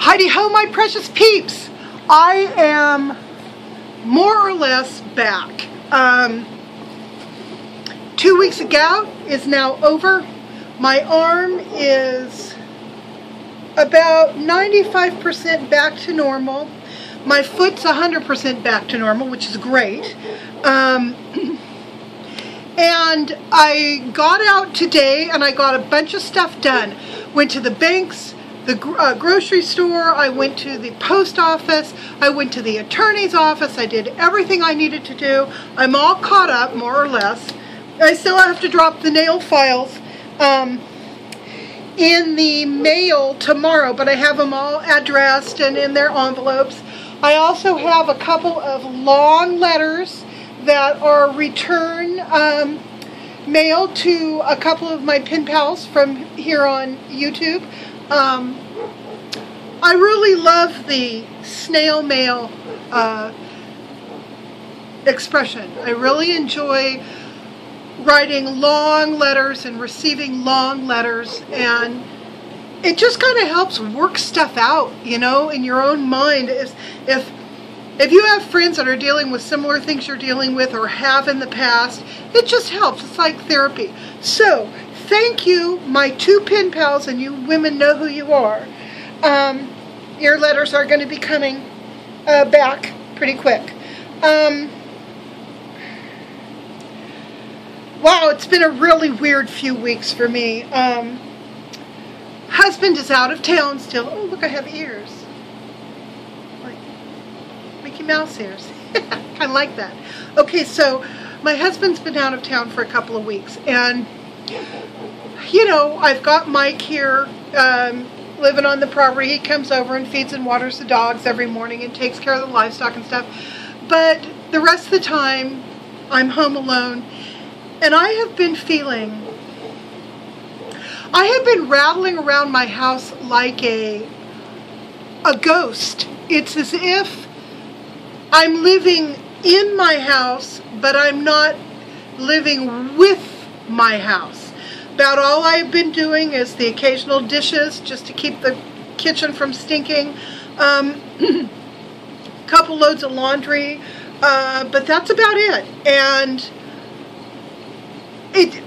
Hidey-Ho, my precious peeps! I am more or less back. 2 weeks ago is now over. My arm is about 95% back to normal. My foot's 100% back to normal, which is great. And I got out today and I got a bunch of stuff done. Went to the banks, the grocery store, I went to the post office, I went to the attorney's office, I did everything I needed to do. I'm all caught up, more or less. I still have to drop the nail files in the mail tomorrow, but I have them all addressed and in their envelopes. I also have a couple of long letters that are return mail to a couple of my pen pals from here on YouTube. I really love the snail mail expression. I really enjoy writing long letters and receiving long letters, and it just kind of helps work stuff out, you know, in your own mind. If you have friends that are dealing with similar things you're dealing with or have in the past, it just helps. It's like therapy. So, thank you, my two pen pals, and you women know who you are. Your letters are going to be coming back pretty quick. Wow, it's been a really weird few weeks for me. Husband is out of town still. Oh, look, I have ears. Like Mickey Mouse ears. Kind of like that. Okay, so my husband's been out of town for a couple of weeks, and you know, I've got Mike here living on the property. He comes over and feeds and waters the dogs every morning and takes care of the livestock and stuff. But the rest of the time, I'm home alone. And I have been rattling around my house like a ghost. It's as if I'm living in my house, but I'm not living with my house. About all I've been doing is the occasional dishes just to keep the kitchen from stinking. Couple loads of laundry, but that's about it. And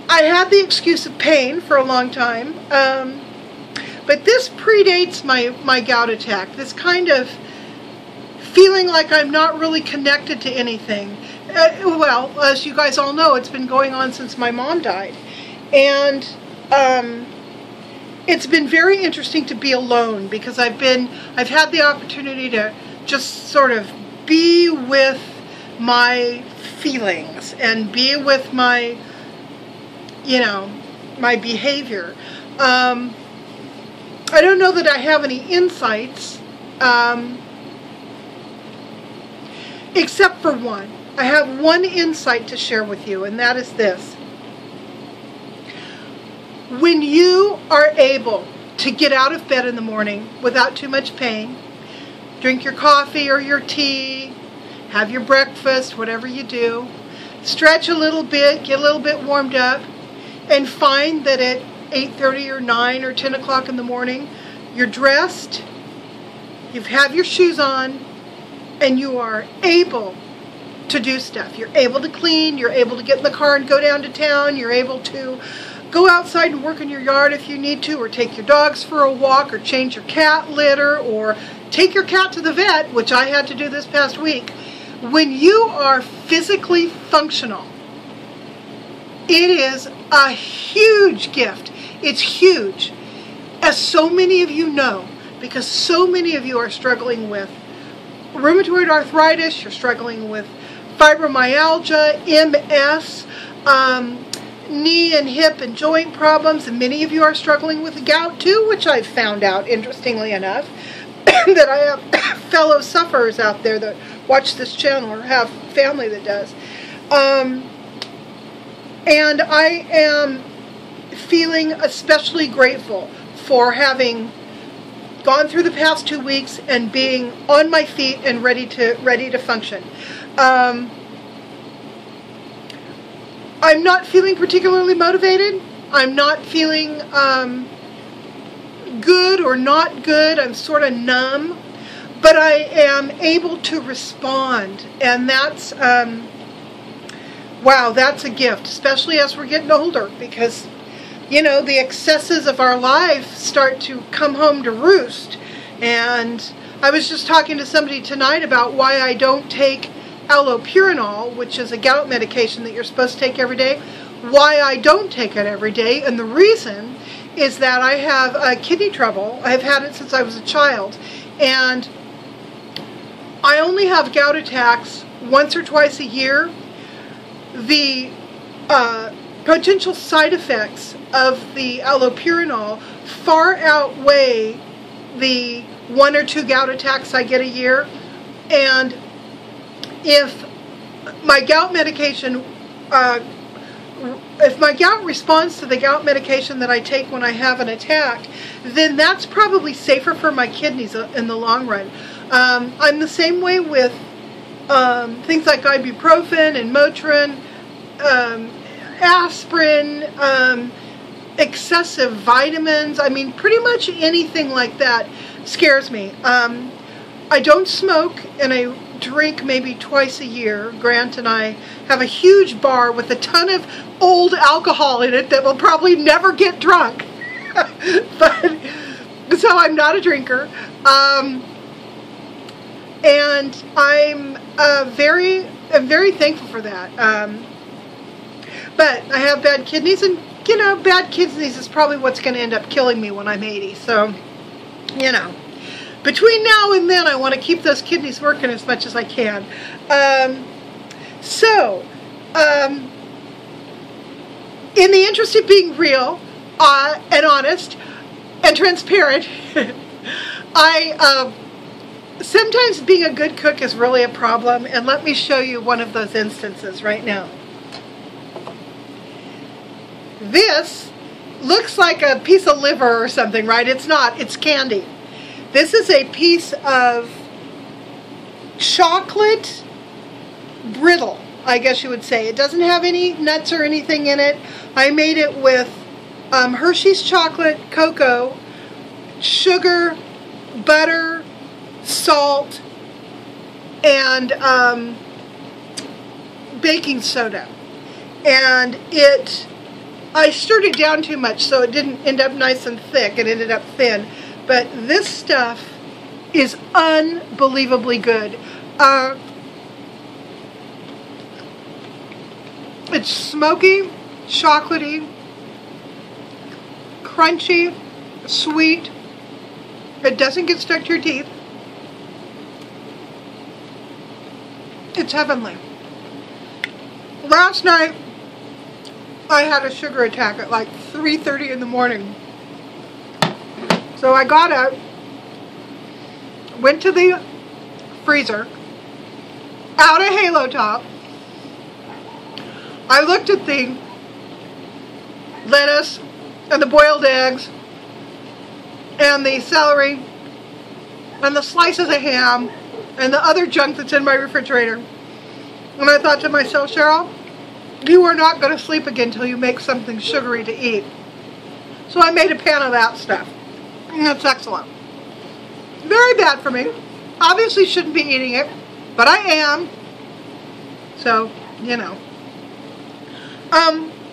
I had the excuse of pain for a long time, but this predates my gout attack. This kind of feeling like I'm not really connected to anything. Well, as you guys all know, it's been going on since my mom died. And it's been very interesting to be alone, because I've had the opportunity to just sort of be with my feelings and be with my, you know, my behavior. I don't know that I have any insights, except for one. I have one insight to share with you, and that is this. When you are able to get out of bed in the morning without too much pain, drink your coffee or your tea, have your breakfast, whatever you do, stretch a little bit, get a little bit warmed up, and find that at 8:30 or 9 or 10 o'clock in the morning, you're dressed, you have your shoes on, and you are able to do stuff. You're able to clean, you're able to get in the car and go down to town, you're able to go outside and work in your yard if you need to, or take your dogs for a walk, or change your cat litter, or take your cat to the vet, which I had to do this past week. When you are physically functional, it is a huge gift. It's huge. As so many of you know, because so many of you are struggling with rheumatoid arthritis, you're struggling with fibromyalgia, MS, knee and hip and joint problems, and many of you are struggling with gout too, which I've found out, interestingly enough, that I have fellow sufferers out there that watch this channel or have family that does. And I am feeling especially grateful for having gone through the past 2 weeks and being on my feet and ready to function. I'm not feeling particularly motivated. I'm not feeling good or not good. I'm sort of numb, but I am able to respond, and that's wow, that's a gift, especially as we're getting older, because you know, the excesses of our life start to come home to roost. And I was just talking to somebody tonight about why I don't take allopurinol, which is a gout medication that you're supposed to take every day, why I don't take it every day. And the reason is that I have kidney trouble. I've had it since I was a child. And I only have gout attacks once or twice a year. The potential side effects of the allopurinol far outweigh the 1 or 2 gout attacks I get a year. And if my gout medication, if my gout responds to the gout medication that I take when I have an attack, then that's probably safer for my kidneys in the long run. I'm the same way with things like ibuprofen and Motrin, aspirin, excessive vitamins. I mean, pretty much anything like that scares me. I don't smoke, and I drink maybe twice a year. Grant and I have a huge bar with a ton of old alcohol in it that will probably never get drunk. But so I'm not a drinker. And I'm very thankful for that. But I have bad kidneys, and you know, bad kidneys is probably what's going to end up killing me when I'm 80. So, you know, between now and then, I want to keep those kidneys working as much as I can. In the interest of being real and honest and transparent, sometimes being a good cook is really a problem, and let me show you one of those instances right now. This looks like a piece of liver or something, right? It's not. It's candy. This is a piece of chocolate brittle, I guess you would say. It doesn't have any nuts or anything in it. I made it with Hershey's chocolate, cocoa, sugar, butter, salt, and baking soda. And I stirred it down too much, so it didn't end up nice and thick. It ended up thin. But this stuff is unbelievably good. It's smoky, chocolatey, crunchy, sweet. It doesn't get stuck to your teeth. It's heavenly. Last night, I had a sugar attack at like 3:30 in the morning. So I got up, went to the freezer, out a Halo Top. I looked at the lettuce and the boiled eggs and the celery and the slices of ham and the other junk that's in my refrigerator. And I thought to myself, Cheryl, you are not going to sleep again until you make something sugary to eat. So I made a pan of that stuff. And that's excellent. Very bad for me. Obviously shouldn't be eating it, but I am. So, you know.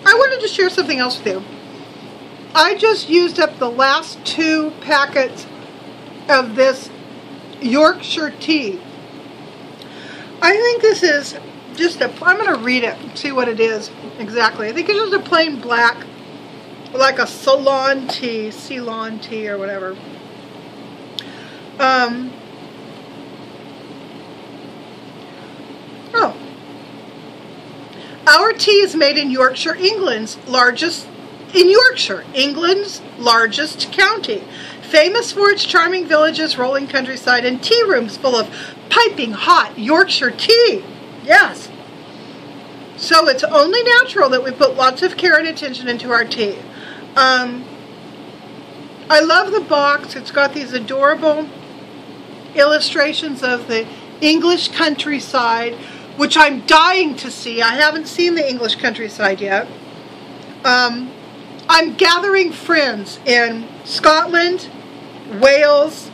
I wanted to share something else with you. I just used up the last 2 packets of this Yorkshire tea. I think this is just I'm going to read it and see what it is exactly. I think it's just a plain black, like a Ceylon tea or whatever. Our tea is made in Yorkshire, England's largest county. Famous for its charming villages, rolling countryside, and tea rooms full of piping hot Yorkshire tea. Yes. So it's only natural that we put lots of care and attention into our tea. I love the box. It's got these adorable illustrations of the English countryside, which I'm dying to see. I haven't seen the English countryside yet. I'm gathering friends in Scotland, Wales,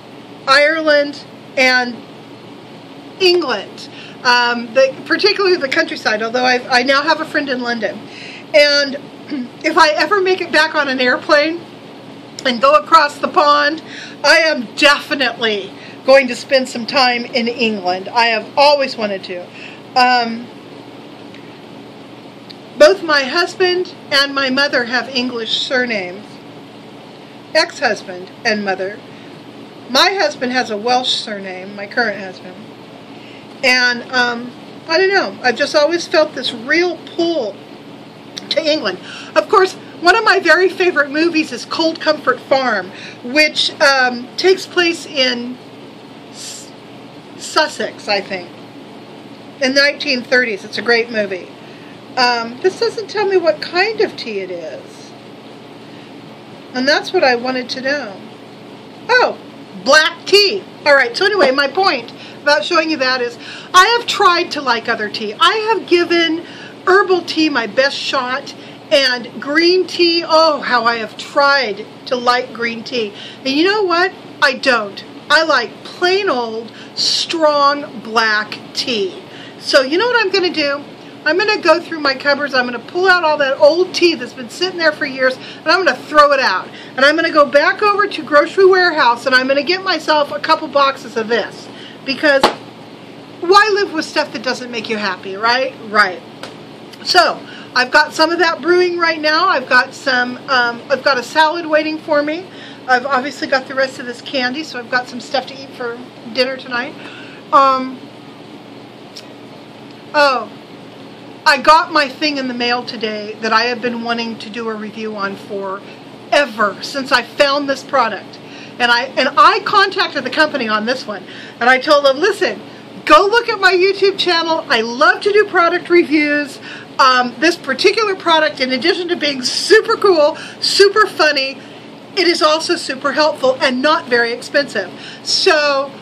Ireland, and England. Particularly the countryside, although I now have a friend in London. And if I ever make it back on an airplane and go across the pond, I am definitely going to spend some time in England. I have always wanted to. Both my husband and my mother have English surnames. Ex-husband and mother. My husband has a Welsh surname, my current husband. And I don't know, I've just always felt this real pull to England. Of course, one of my very favorite movies is Cold Comfort Farm, which takes place in Sussex, I think, in the 1930s. It's a great movie. This doesn't tell me what kind of tea it is. And that's what I wanted to know. Oh, black tea. Alright, so anyway, my point about showing you that is I have tried to like other tea. I have given herbal tea my best shot, and green tea, oh, how I have tried to like green tea. And you know what? I don't. I like plain old, strong black tea. So you know what I'm going to do? I'm going to go through my cupboards, I'm going to pull out all that old tea that's been sitting there for years, and I'm going to throw it out. And I'm going to go back over to Grocery Warehouse, and I'm going to get myself a couple boxes of this. Because why live with stuff that doesn't make you happy, right? Right. So, I've got some of that brewing right now. I've got some, I've got a salad waiting for me. I've obviously got the rest of this candy, so I've got some stuff to eat for dinner tonight. Oh, I got my thing in the mail today that I have been wanting to do a review on forever, since I found this product. And I contacted the company on this one, and I told them, listen, go look at my YouTube channel. I love to do product reviews. This particular product, in addition to being super cool, super funny, it is also super helpful and not very expensive. So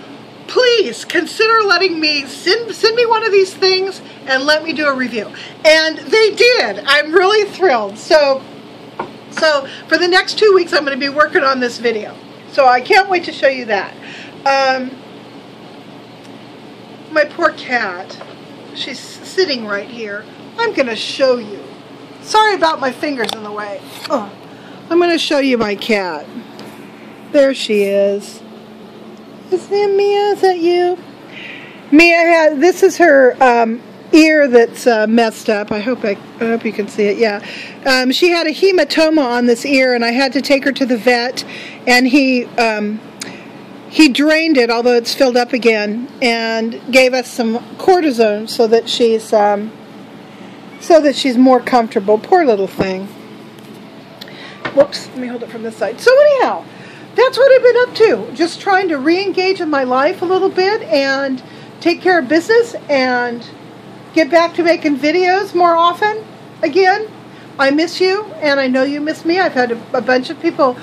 please consider letting me send me one of these things and let me do a review. And they did. I'm really thrilled. So for the next 2 weeks, I'm going to be working on this video. So I can't wait to show you that. My poor cat, she's sitting right here. I'm going to show you. Sorry about my fingers in the way. Oh, I'm going to show you my cat. There she is. Is that Mia? Is that you? Mia this is her ear that's messed up. I hope you can see it. Yeah. She had a hematoma on this ear, and I had to take her to the vet, and he drained it, although it's filled up again, and gave us some cortisone so that she's more comfortable. Poor little thing. Whoops, let me hold it from this side. So anyhow, that's what I've been up to. Just trying to re-engage in my life a little bit and take care of business and get back to making videos more often again. I miss you, and I know you miss me. I've had a bunch of people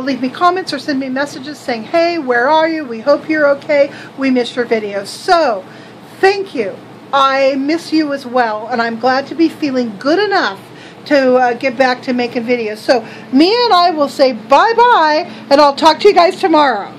leave me comments or send me messages saying, hey, where are you? We hope you're okay. We missed your videos. So, thank you. I miss you as well, and I'm glad to be feeling good enough to get back to making videos. So, Mia and I will say bye-bye, and I'll talk to you guys tomorrow.